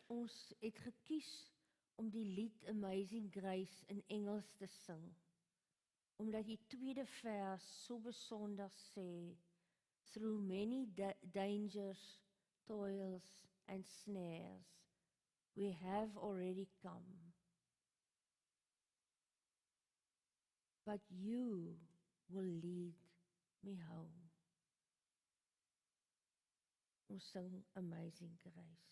Ons het gekies om die lied Amazing Grace in Engels te sing, omdat die tweede vers so besonder sê, through many dangers, toils and snares, we have already come. But you will lead me home. Ons sing Amazing Grace.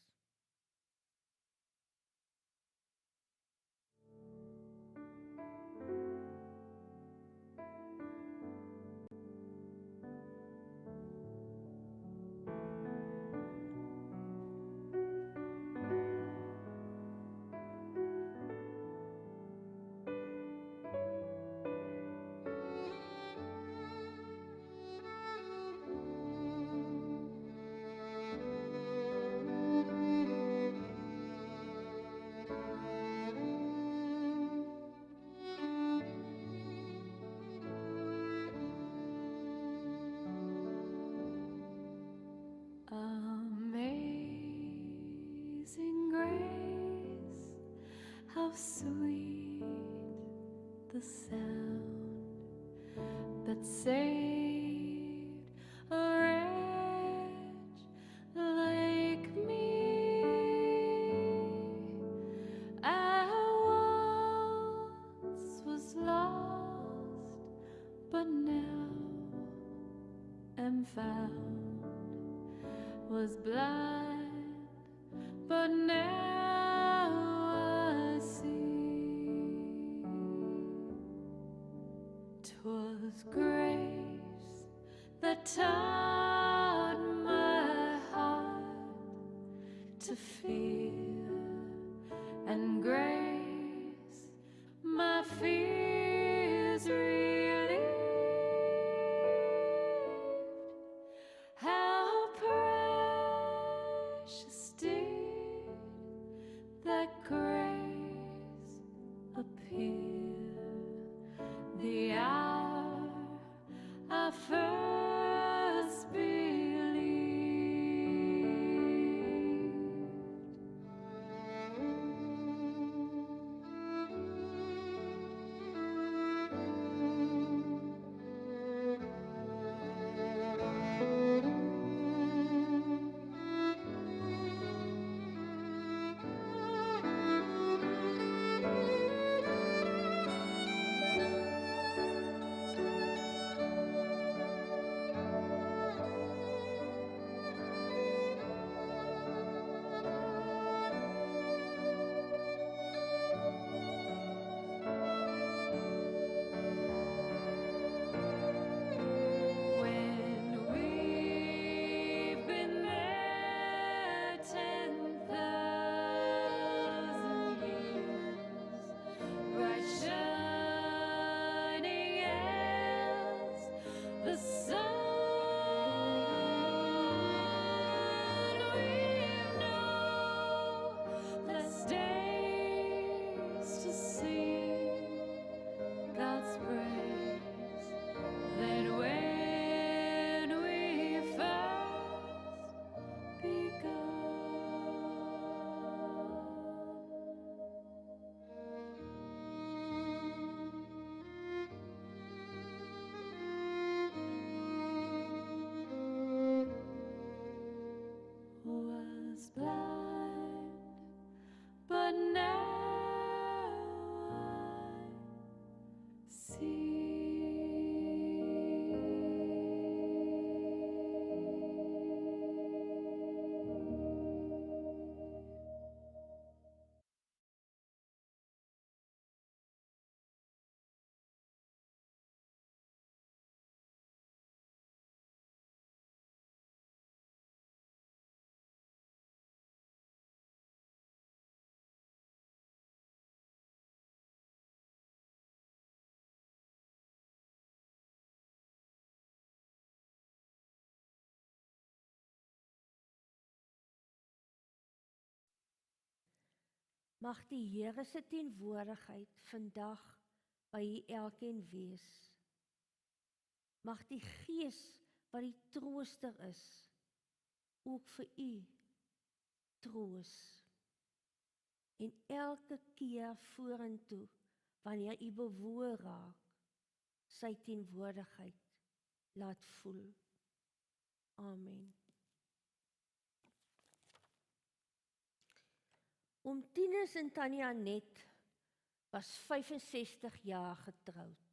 Amazing grace, how sweet the sound that saved a wretch like me. I once was lost, but now am found. Was blind, but now I see. 'Twas grace that taught my heart to fear, and grace my fears relieved. How precious did that grace appear the hour I first believed. Was blind, but now I see. Mag die Here se teenwoordigheid vandag by elkeen wees. Mag die Gees wat die trooster is, ook vir u troos. en elke keer vorentoe, wanneer u bewoer raak, sy teenwoordigheid laat voel. Amen. Oom Tinus en Tannie Anet was 65 jaar getroud.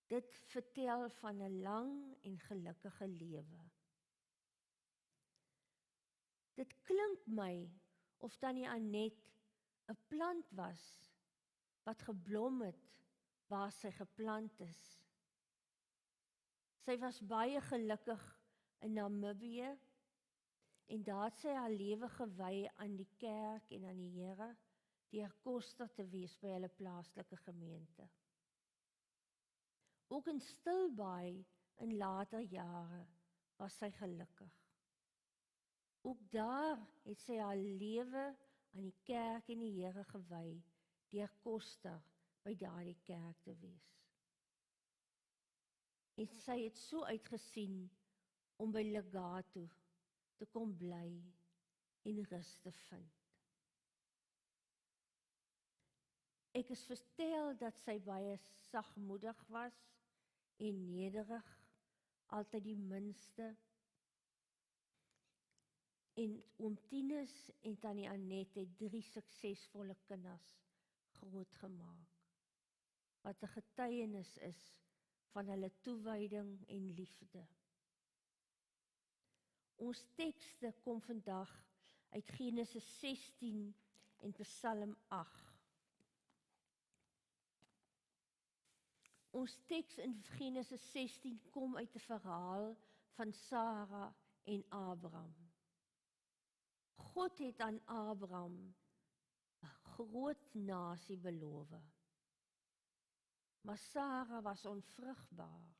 Dit vertel van 'n lang en gelukkige lewe. Dit klink my of Tannie Anet 'n plant was wat geblom het waar sy geplant is. Sy was baie gelukkig in Namibië en daar het sy haar lewe gewy aan die kerk en aan die Here, deur koster te wees by hulle plaaslike gemeente. Ook in Stilbaai in later jare was sy gelukkig. Ook daar het sy haar lewe aan die kerk en die Here gewy, deur koster by daardie kerk te wees. En sy het so uitgesien om by Legato te kom bly en rus te vind. Ek is vertel dat sy baie sagmoedig was en nederig, altyd die minste. En oom Tinus en Tannie Anet het 3 suksesvolle kinders grootgemaak, wat 'n getuienis is van hulle toewyding en liefde. Ons tekste kom vandag uit Genesis 16 en Psalm 8. Ons teks in Genesis 16 kom uit 'n verhaal van Sara en Abraham. God het aan Abraham 'n groot nasie beloof. Maar Sara was onvrugbaar.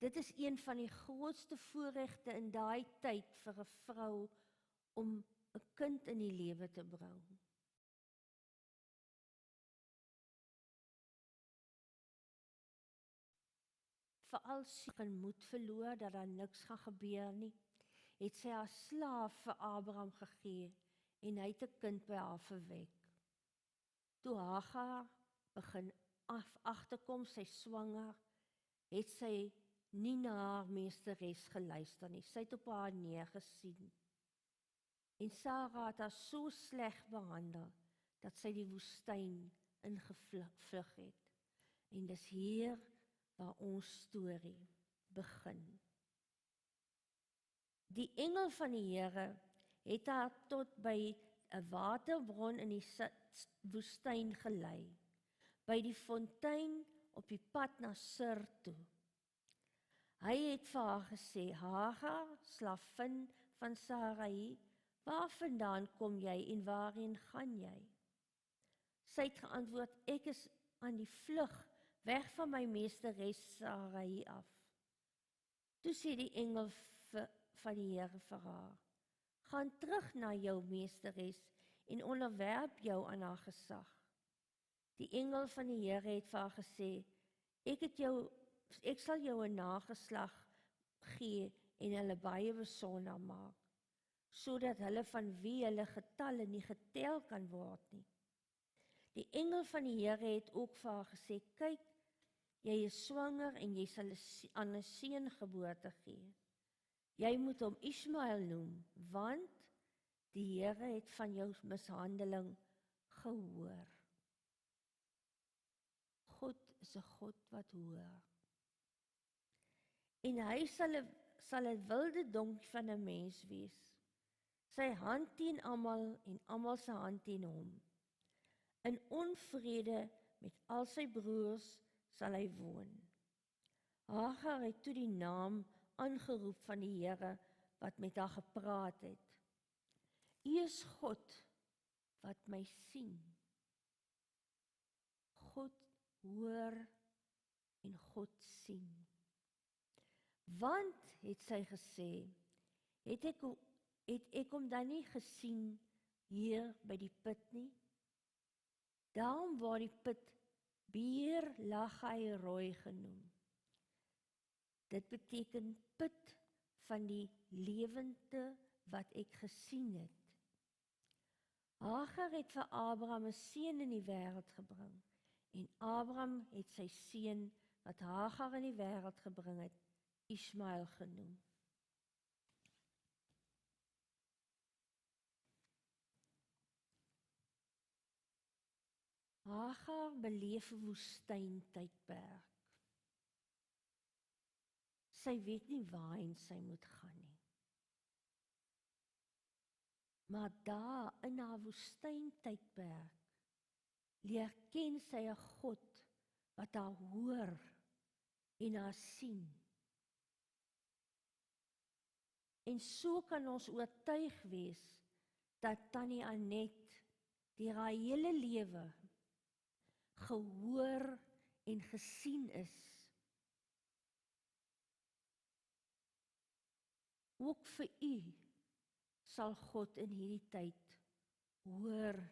Dit is een van die grootste voorregte in daai tyd vir 'n vrou om 'n kind in die lewe te bring. Veral sy moed verloor dat daar niks gaan gebeur nie, het sy haar slaaf vir Abraham gegee en hy het 'n kind by haar verwek. Toe Hagar begin agterkom sy swanger, het sy nie na haar meesteres geluister nie. Sy het op haar neergesien. En Sara het haar so sleg behandel dat sy die woestyn ingevlug het. En dis hier waar ons storie begin. Die engel van die Here het haar tot by 'n waterbron in die woestyn gelei, by die fontein op die pad na Sur toe. Hy het vir haar gesê: "Hagar, slavin van Sarai, waarvandaan kom jy en waarheen gaan jy?" Sy het geantwoord: "Ek is aan die vlug, weg van my meesteres Sarai af." Toe sê die engel van die Here vir haar: "Gaan terug na jou meesteres en onderwerp jou aan haar gesag." Die engel van die Here het vir haar gesê: Ek sal jou 'n nageslag gee en hulle baie besonder maak, sodat hulle van wie hulle getalle nie getel kan word nie. Die engel van die Here het ook vir haar gesê: "Kyk, jy is swanger en jy sal aan 'n seun geboorte gee. Jy moet hom Ismael noem, want die Here het van jou mishandeling gehoor." God is 'n God wat hoor. En hy sal 'n wilde donkie van 'n mens wees. Sy hand teen almal en almal se hand teen hom. In onvrede met al sy broers sal hy woon. Hagar het toe die naam aangeroep van die Here wat met haar gepraat het: "U is God wat my sien." God hoor en God sien. Want, het sy gesê, het ek hom dan nie gesien hier by die put nie? Daarom word die put Beer Lahai Roi genoem. Dit beteken put van die lewende wat ek gesien het. Hagar het vir Abraham 'n seun in die wêreld gebring en Abraham het sy seun wat Hagar in die wêreld gebring het, Ismael genoem. Hagar beleef 'n woestyntydperk. Sy weet nie waarheen sy moet gaan nie. Maar daar in haar woestyntydperk leer ken sy 'n God wat haar hoor en haar sien. En so kan ons oortuig wees dat Tannie Anet deur haar hele lewe gehoor en gesien is. Ook vir u sal God in hierdie tyd hoor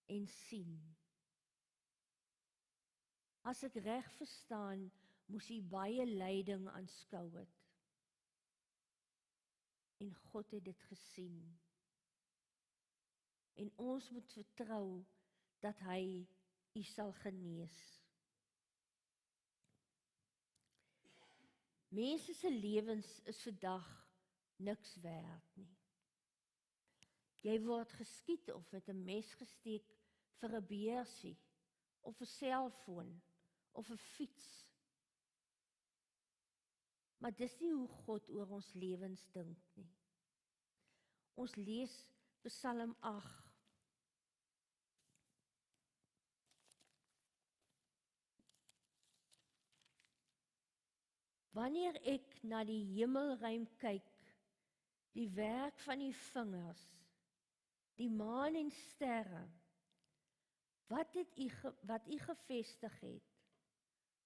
en sien. As ek reg verstaan, moes hy baie lyding aanskou het. En God het dit gesien. En ons moet vertrou dat hy u sal genees. Mense se lewens is vandag niks werd nie. Jy word geskiet of met 'n mes gesteek vir 'n beursie, of 'n selfoon, of 'n fiets. Maar dis nie hoe God oor ons lewens dink nie. Ons lees Psalm 8. Wanneer ek na die hemelruim kyk, die werk van die vingers, die maan en sterre, wat u gevestig het?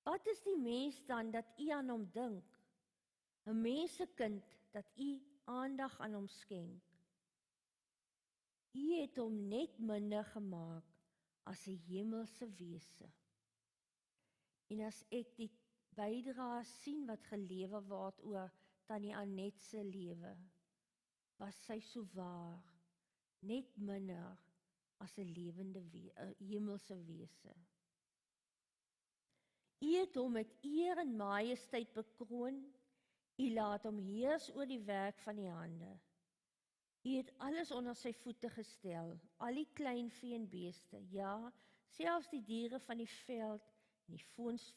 Wat is die mens dan dat u aan hom dink? 'n mensekind dat u aandag aan hom skenk. U het hom net minder gemaak as 'n hemelse wese. En as ek die bydrae sien wat gelewe word oor Tannie Anet se lewe, was sy so waar, net minder as 'n lewende hemelse wese. U het hom met eer en majesteit bekroon, u laat hom heers oor die werk van die hande. U het alles onder sy voete gestel, al die klein vee en beeste, ja, selfs die diere van die veld, en die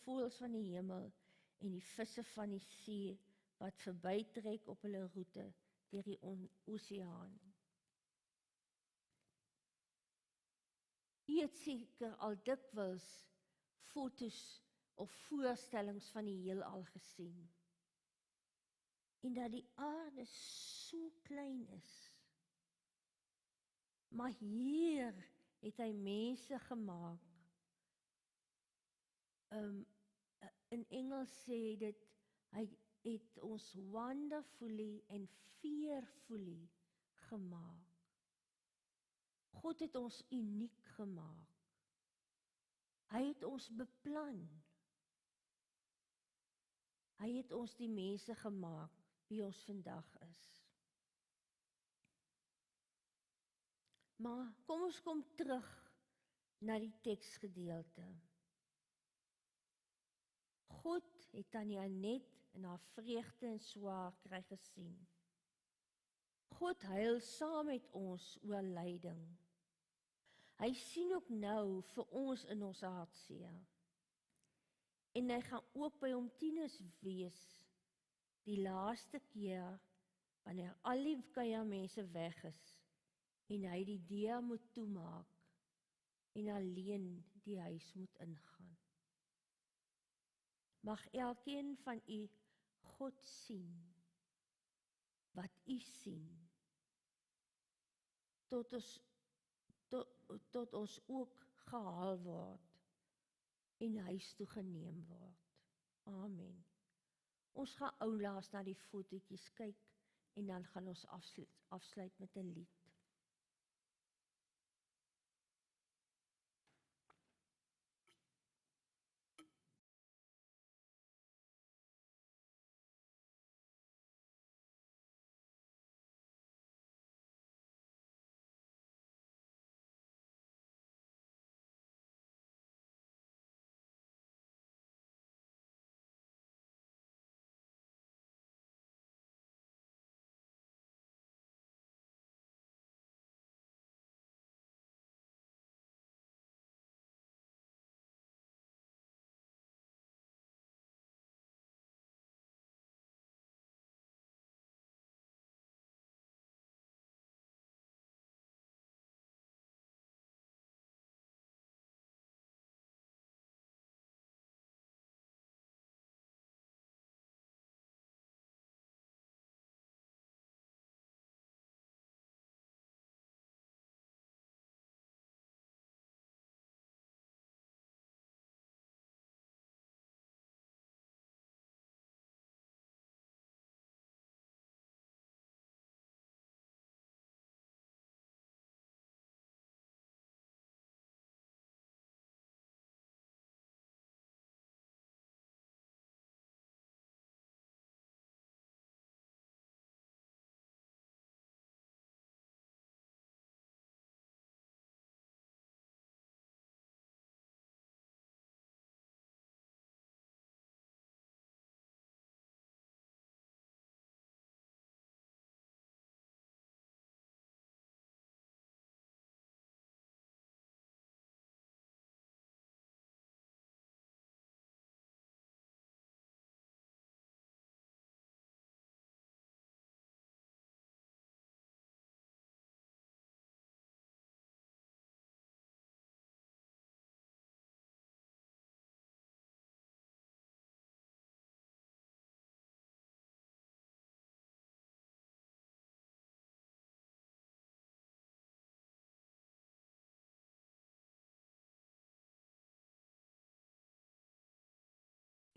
voëls van die hemel, en die visse van die see, wat verbytrek op hulle roete deur die oseaan. U het seker al dikwels fotos of voorstellings van die heelal gesien. En dat die aarde so klein is. Maar hier het hy mense gemaak. In Engels sê dit, hy het ons wonderfully en fearfully gemaak. God het ons uniek gemaak. Hy het ons beplan. Hy het ons die mense gemaak wie ons vandag is. Maar kom ons kom terug na die teksgedeelte. God het Tannie Anet in haar vreugde en swaar kry gesien. God huil saam met ons oor lyding. Hy sien ook nou vir ons in ons hartseer. En hy gaan ook by hom tieners wees, die laaste keer, wanneer al die kuiermense weg is, en hy die deur moet toemaak, en alleen die huis moet ingaan. Mag elkeen van u God sien, wat u sien, tot ons ook gehaal word, en huis toe geneem word. Amen. Ons gaan oulaas na die fotootjies kyk, en dan gaan ons afsluit met 'n lied.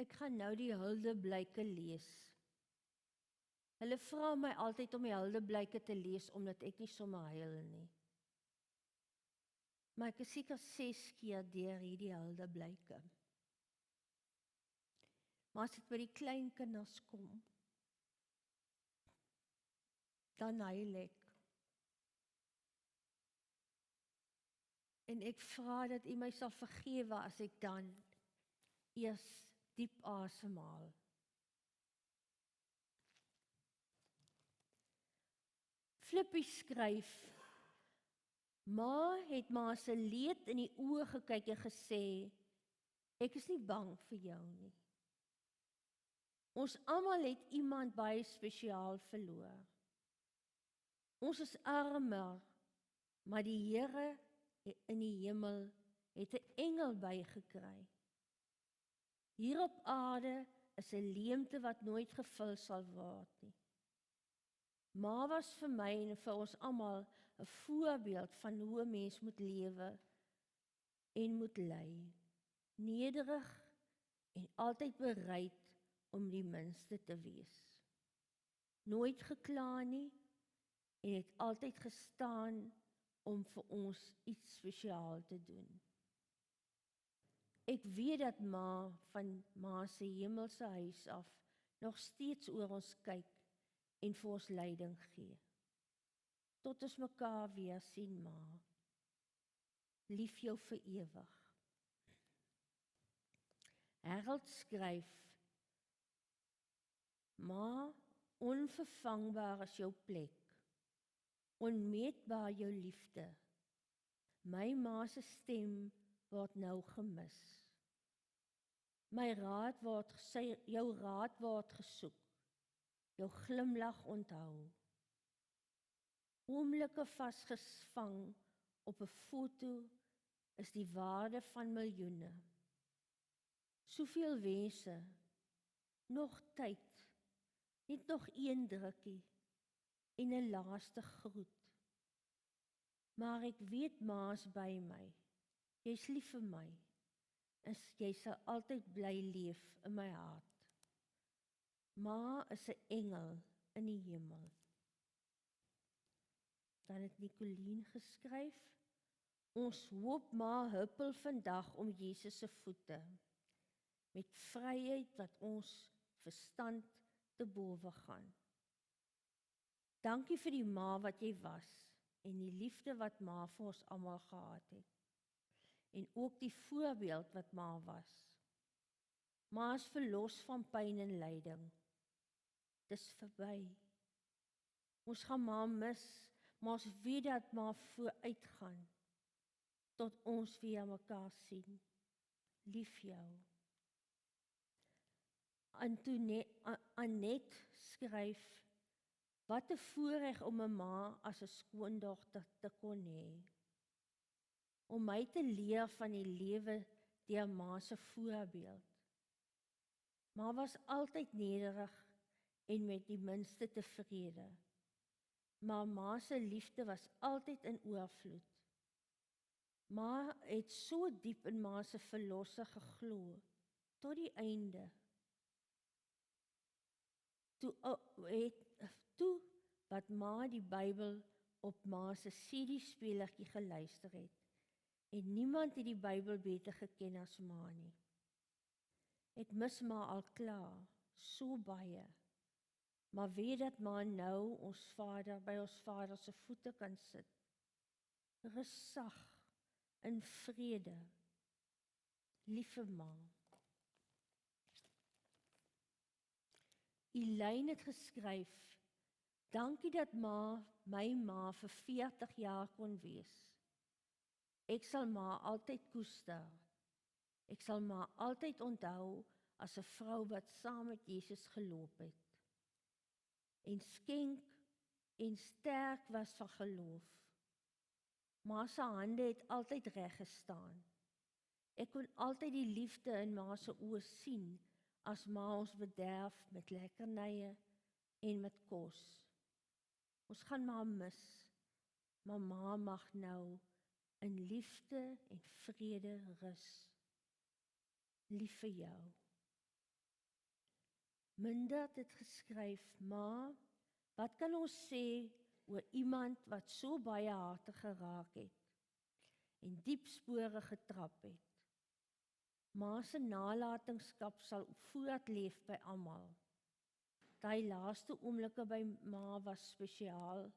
Ek gaan nou die Huldeblyke lees. Hulle vra my altyd om die Huldeblyke te lees, omdat ek nie sommer huil nie. Maar ek is seker 6 keer deur hierdie Huldeblyke. Maar as dit by die klein kinders kom, dan huil ek. En ek vra dat U my sal vergewe as ek dan eers diep asemhaal. Flippie skryf, Ma het maar se leed in die oë gekyk en gesê, ek is nie bang vir jou nie. Ons almal het iemand baie spesiaal verloor. Ons is armer, maar die Here in die hemel het 'n engel bygekry. Hier op aarde is 'n leemte wat nooit gevul sal word nie. Ma was vir my en vir ons almal 'n voorbeeld van hoe 'n mens moet lewe en moet lei. Nederig en altyd bereid om die minste te wees. Nooit gekla nie en het altyd gestaan om vir ons iets spesiaal te doen. Ek weet dat Ma van Ma se hemelse huis af nog steeds oor ons kyk en vir ons leiding gee. Tot ons mekaar weer sien, Ma. Lief jou vir ewig. Harold skryf, Ma, onvervangbaar is jou plek, onmeetbaar jou liefde. My Ma se stem word nou gemis. Jou raad word gesoek, jou glimlag onthou. Oomblikke vasgevang op 'n foto is die waarde van miljoene. Soveel wense, nog tyd, net nog een drukkie en 'n laaste groet. Maar ek weet Ma is by my. Jy's lief vir my. En jy sal altyd bly leef in my hart. Ma is 'n engel in die hemel. Dan het Nicolien geskryf, ons hoop Ma huppel vandag om Jesus se voete, met vryheid wat ons verstand te bowe gaan. Dankie vir die Ma wat jy was, en die liefde wat Ma vir ons almal gehad het. En ook die voorbeeld wat Ma was. Ma is verlos van pyn en lyding. Dis verby. Ons gaan Ma mis, maar ons weet dat Ma vooruit gaan, tot ons weer mekaar sien. Lief jou. Annette skryf, wat 'n voorreg om 'n ma as 'n skoondogter te kon hê. Om my te leer van die lewe deur Ma se voorbeeld. Ma was altyd nederig en met die minste tevrede. Maar Ma se liefde was altyd in oorvloed. Ma het so diep in Ma se verlosser geglo tot die einde. Toe wat Ma die Bybel op Ma se CD-spelertjie geluister het. En niemand het die Bybel beter geken as Ma nie. Ek mis Ma al klaar, so baie. Maar weet dat Ma nou by ons Vader se voete kan sit. Rustig, in vrede. Liewe Ma. Elaine het geskryf, dankie dat my ma vir 40 jaar kon wees. Ek sal Ma altyd koester. Ek sal Ma altyd onthou as 'n vrou wat saam met Jesus geloop het. En skenk en sterk was van geloof. Ma se hande het altyd reg gestaan. Ek kon altyd die liefde in Ma se oë sien, as Ma ons bederf met lekkernye en met kos. Ons gaan Ma mis, maar Ma mag nou in liefde en vrede rus. Lief vir jou. Minda het dit geskryf, maar wat kan ons sê oor iemand wat so baie harte geraak het en diep spore getrap het? Ma se nalatenskap sal voortleef by almal. Daai laaste oomblikke by ma was spesiaal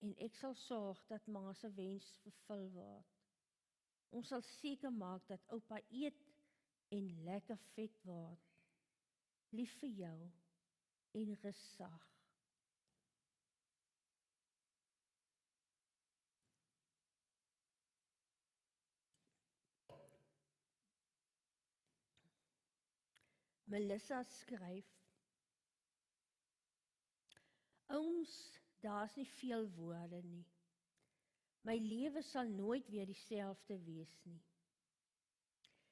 en ek sal sorg dat ma se wens vervul word. Ons sal seker maak dat oupa eet en lekker vet word. Lief vir jou en rustig. Melissa skryf: Ooms, daar's nie veel woorde nie. My lewe sal nooit weer dieselfde wees nie.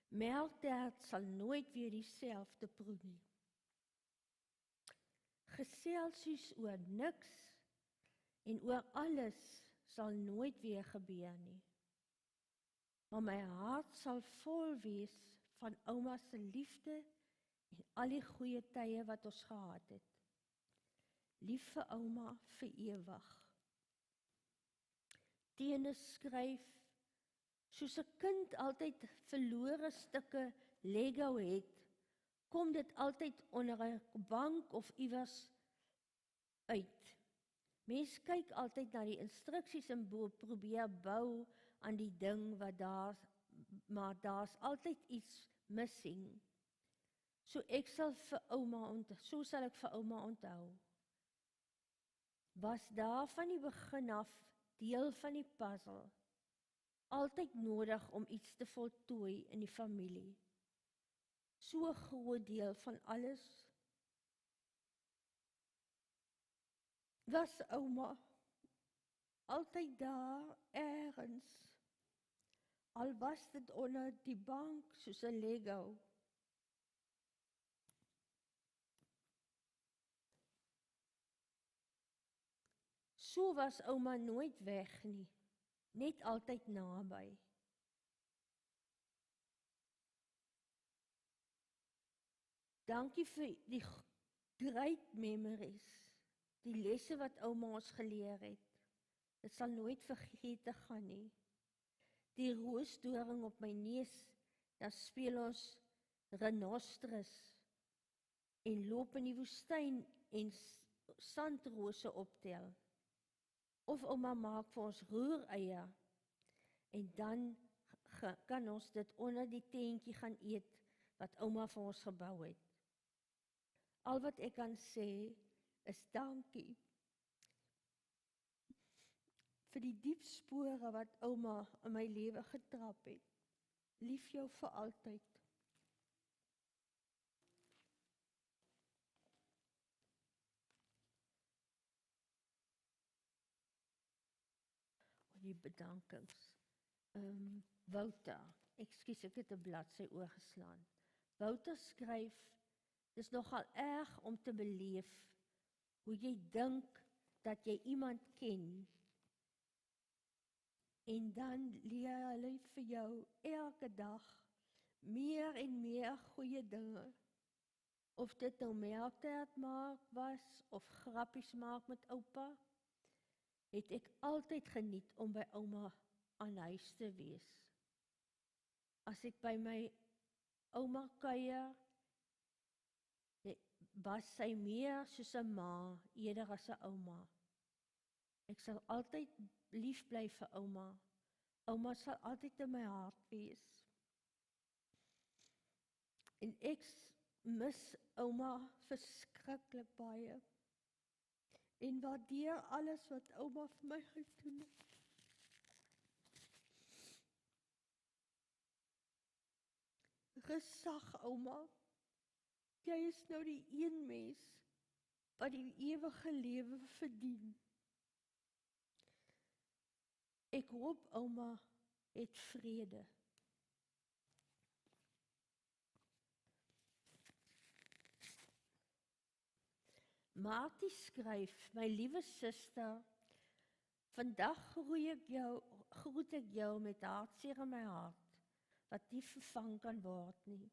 Melktert sal nooit weer dieselfde proe nie. Geselsies oor niks en oor alles sal nooit weer gebeur nie. Maar my hart sal vol wees van ouma se liefde en al die goeie tye wat ons gehad het. Lief vir ouma vir ewig. Tiene skryf: soos 'n kind altyd verlore stukke Lego het, kom dit altyd onder 'n bank of iewers uit. Mens kyk altyd na die instruksies en probeer bou aan die ding wat maar daar's altyd iets missing. So sal ek vir ouma onthou. Was daar van die begin af deel van die puzzel, altyd nodig om iets te voltooi in die familie. So 'n groot deel van alles. Was ouma altyd daar ergens, al was dit onder die bank soos 'n Lego. So was ouma nooit weg nie, net altyd naby. Dankie vir die great memories, die lesse wat ouma ons geleer het. Dit sal nooit vergeet gaan nie. Die roosdoring op my neus, dan speel ons renostrus en loop in die woestyn en sandrose optel. Of ouma maak vir ons roereie en dan kan ons dit onder die tentjie gaan eet wat ouma vir ons gebou het. Al wat ek kan sê is dankie vir die diep spore wat ouma in my lewe getrap het. Lief jou vir altyd. Die bedankings. Wouter, ekskuus, ek het 'n bladsy oorgeslaan. Wouter skryf: dis nogal erg om te beleef hoe jy dink dat jy iemand ken en dan leer hulle vir jou elke dag meer en meer goeie dinge. Of dit nou melktert maak was of grappies maak met oupa, het ek altyd geniet om by ouma aan huis te wees. As ek by my ouma kuier, was sy meer soos 'n ma eerder as 'n ouma. Ek sal altyd lief bly vir ouma. Ouma sal altyd in my hart wees. En ek mis ouma verskriklik baie. En waardeer alles wat ouma vir my gedoen het. Rustig, ouma. Jy is nou die een mens wat die ewige lewe verdien. Ek hoop ouma het vrede. Martie skryf: my liewe suster, vandag groet ek jou met hartseer in my hart, wat nie vervang kan word nie.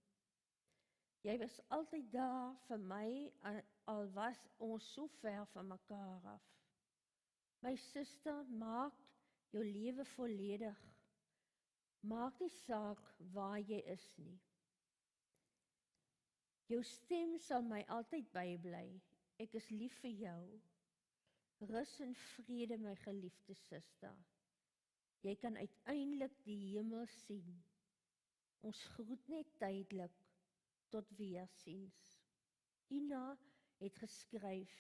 Jy was altyd daar vir my, al was ons so ver van mekaar af. My suster, maak jou lewe volledig. Maak nie saak waar jy is nie. Jou stem sal my altyd bybly. Ek is lief vir jou. Rus en vrede, my geliefde suster. Jy kan uiteindelik die hemel sien. Ons groet net tydelik. Tot weersiens. Ina het geskryf,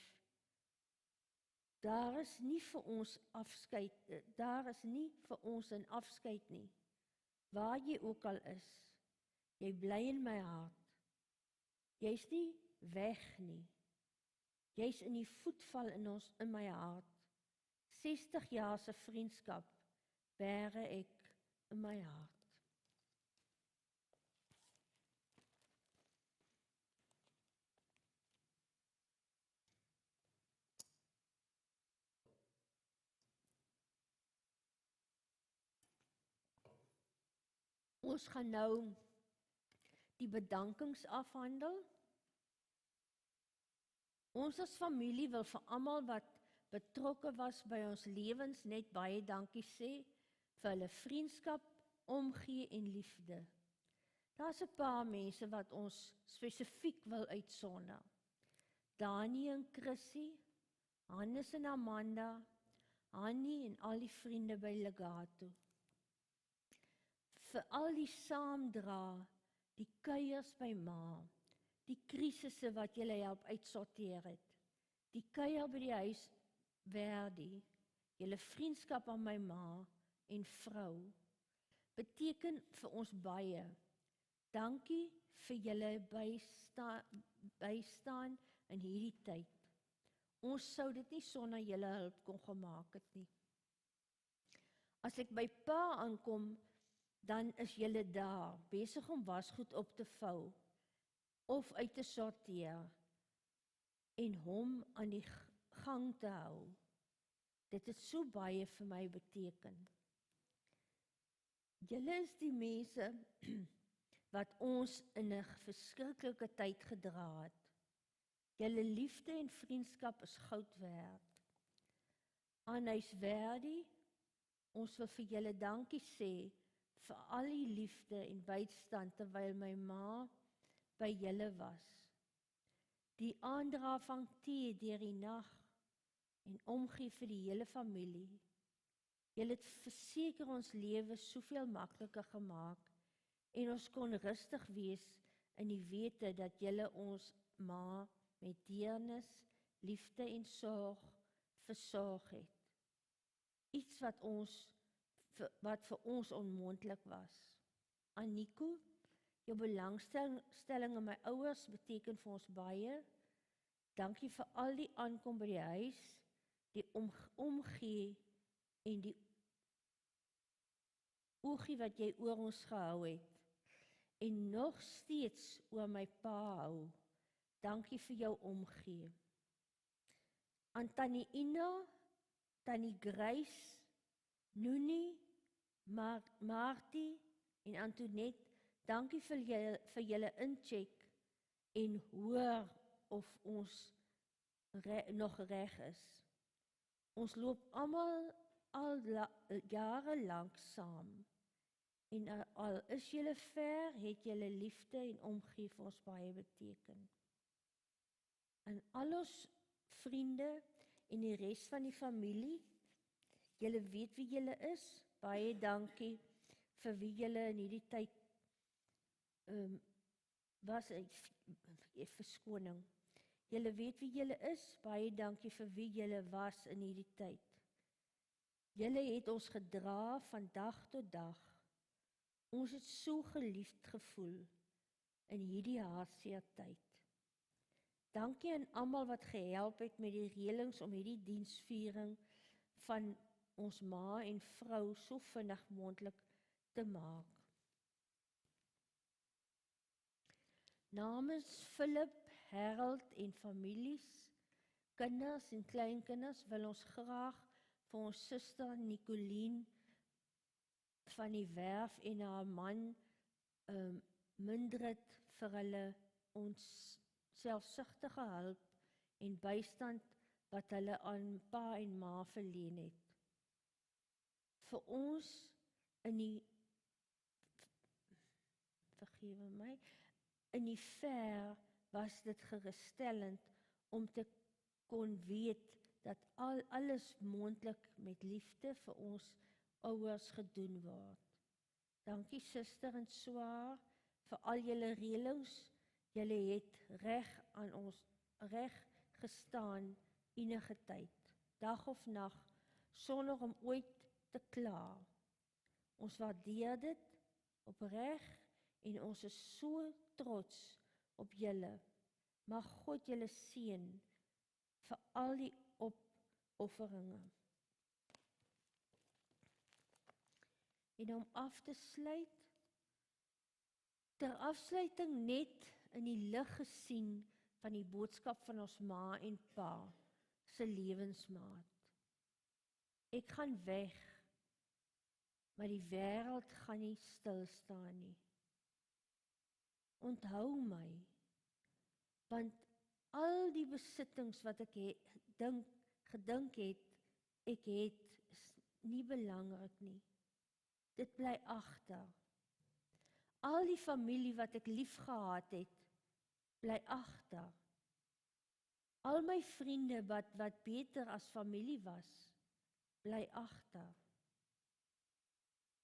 daar is nie vir ons in afskeid nie. Waar jy ook al is, jy bly in my hart. Jy's nie weg nie. Jy's in die voetval in my hart. 60 jaar se vriendskap bære ek in my hart. Ons gaan nou die bedankings afhandel. Ons as familie wil vir almal wat betrokke was by ons lewens net baie dankie sê vir hulle vriendskap, omgee en liefde. Daar's 'n paar mense wat ons spesifiek wil uitsonder. Dani en Chrissy, Hannes en Amanda, Annie en al die vriende by Legato. Vir al die saamdra, die kuiers by ma, die krisisse wat julle help uitsorteer het, die kuier by die huis Verdi, julle vriendskap aan my ma en vrou, beteken vir ons baie. Dankie vir julle bystaan in hierdie tyd. Ons sou dit nie sonder julle hulp kon gemaak het nie. As ek by pa aankom, dan is julle daar, besig om wasgoed op te vou of uit te sorteer en hom aan die gang te hou. Dit het so baie vir my beteken. Julle is die mense wat ons in 'n verskriklike tyd gedra het. Julle liefde en vriendskap is goud werd. Aan huis Verdi, ons wil vir julle dankie sê vir al die liefde en bystand terwyl my ma by julle was. Die aandra van tee deur die nag en omgee vir die hele familie. Julle het verseker ons lewe soveel makliker gemaak en ons kon rustig wees in die wete dat julle ons ma met deernis, liefde en sorg versorg het. Iets wat vir ons onmoontlik was. Aniko, jou belangstelling in my ouers beteken vir ons baie. Dankie vir al die aankom by die huis, die omgee en die oogie wat jy oor ons gehou het. En nog steeds oor my pa hou. Dankie vir jou omgee. Aan Tannie Ina, Tannie Grace, Noenie, Martie en Antoinette, dankie vir julle incheck en hoor of ons nog reg is. Ons loop almal al jare lank saam. En al is julle ver, het julle liefde en omgee vir ons baie beteken. En al ons vriende en die res van die familie, julle weet wie julle is, baie dankie vir wie julle in hierdie tyd was, verskoning. Julle weet wie julle is, baie dankie vir wie julle was in hierdie tyd. Julle het ons gedra van dag tot dag. Ons het so geliefd gevoel in hierdie hartseer tyd. Dankie aan almal wat gehelp het met die reëlings om hierdie diensviering van ons ma en vrou so vinnig moontlik te maak. Namens Philip, Harold en families, kinders en kleinkinders wil ons graag vir ons suster Nicoline van die werf en haar man Mildred vir hulle ons selfsugtige hulp en bystand wat hulle aan pa en ma verleen het. Vir ons in die, vergewe my, in die ver was dit gerusstellend om te kon weet dat alles moontlik met liefde vir ons ouers gedoen word. Dankie suster en swaar vir al julle reëlings. Julle het reg gestaan enige tyd, dag of nag, sonder om ooit te kla. Ons waardeer dit opreg en ons is so trots op julle. Mag God julle seën vir al die opofferinge. En om af te sluit, ter afsluiting net in die lig gesien van die boodskap van ons ma en pa se lewensmaat. Ek gaan weg, maar die wêreld gaan nie stil staan nie. Onthou my, want al die besittings wat ek gedink het, ek het, is nie belangrik nie. Dit bly agter. Al die familie wat ek lief gehad het, bly agter. Al my vriende wat beter as familie was, bly agter.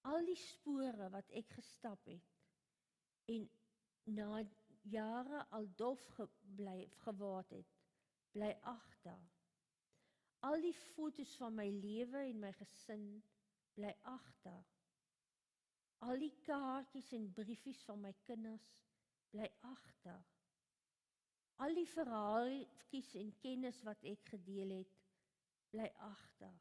Al die spore wat ek gestap het, en na jare al dof geword het, bly agter. Al die foto's van my lewe en my gesin, bly agter. Al die kaartjies en briefies van my kinders, bly agter. Al die verhaaltjies en kennis wat ek gedeel het, bly agter.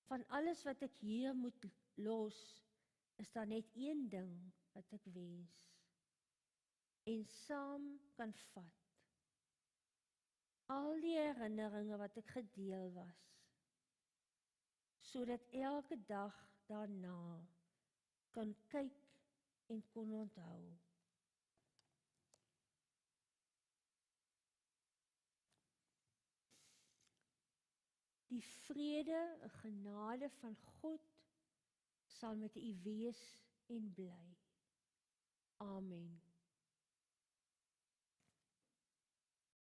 Van alles wat ek hier moet los, is daar net een ding wat ek wens. En saam kan vat. Al die herinneringe wat ek gedeel was, sodat elke dag daarna kan kyk en kon onthou. Die vrede en genade van God sal met u wees en bly. Amen.